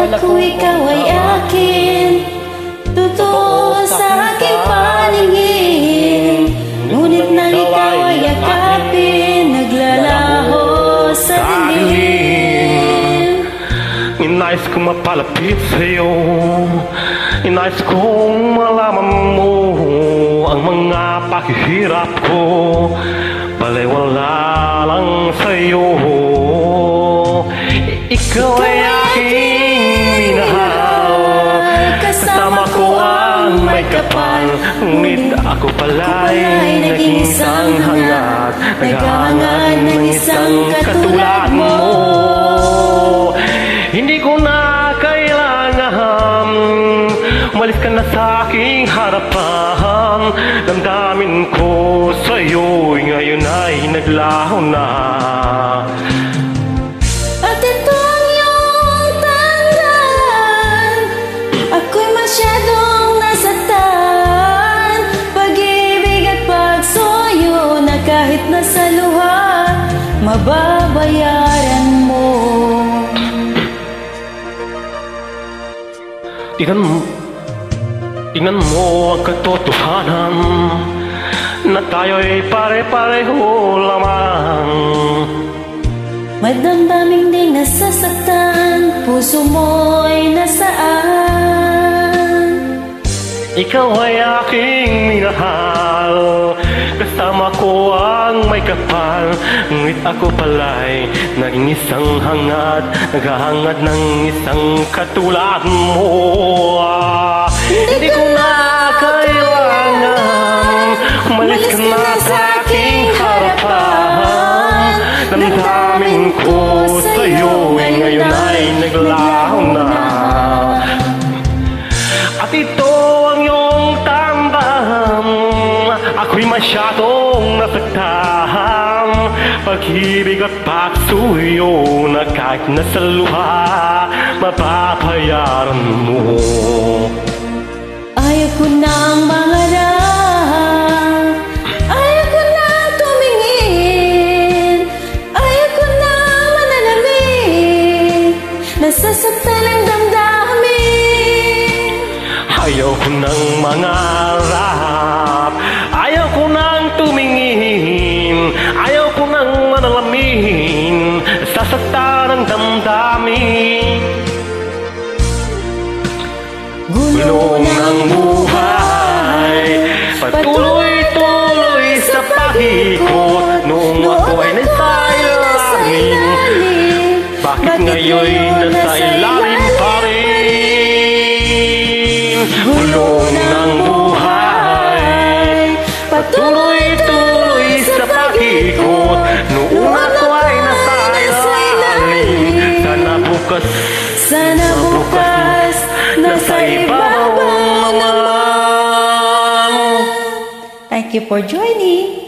Akala ko ikaw ay akin, totoo sa aking paningin. Ngunit nang ikaw ay yakapin, naglalaho sa dilim. Inais kong mapalapit sa'yo, inais kong malaman mo ang mga paghihirap ko, balay wala lang sa'yo. Ikaw ay aking minahal, kasama ko ang may kapal. Ngunit ako pala'y naging isang hangat, naghahangad ng isang katulad mo. Hindi ko na kailangan umalis ka na sa aking harapan. Damdamin ko sa'yo'y ngayon ay naglaho na. At ito ang iyong tandaan, ako'y masyadong nasaktan. Pag-ibig at pagsuyo na kahit nasa luha, mababayaran mo. Tingnan mo ang katotohanan na tayo'y pare-pareho lamang. May damdaming ding nasasaktan, puso mo'y nasaan? Ikaw ay aking minahal, kasama ko ang may kapal. Ngunit ako pala'y naging isang hangad, naghahangad ng isang katulad mo. Hindi ko na kailangan umalis ka na sa aking harapan. Damdamin ko sa'yo ngayon ay naglaho na. At ito ang iyong tambang, ako'y masyadong nasaktan. Pag-ibig at pagsuyo na kahit nasa luha, mapapayaran mo. Ayaw ko nang mangarap, ayaw ko nang tumingin, ayaw ko nang manalamin, nasasaktan ang damdamin. Ayaw ko nang mangarap, ayaw ko nang tumingin, ayaw ko nang manalamin, nasasaktan ang damdamin. Gulo ng buhay, patuloy-tuloy sa pag-ikot. Noong ako ay nasa ilalim, bakit ngayon nasa ilalim pa rin? Gulo ng buhay, patuloy-tuloy sa pag-ikot. Noong ako ay nasa ilalim, sana bukas nasa ibabaw naman. Thank you for joining.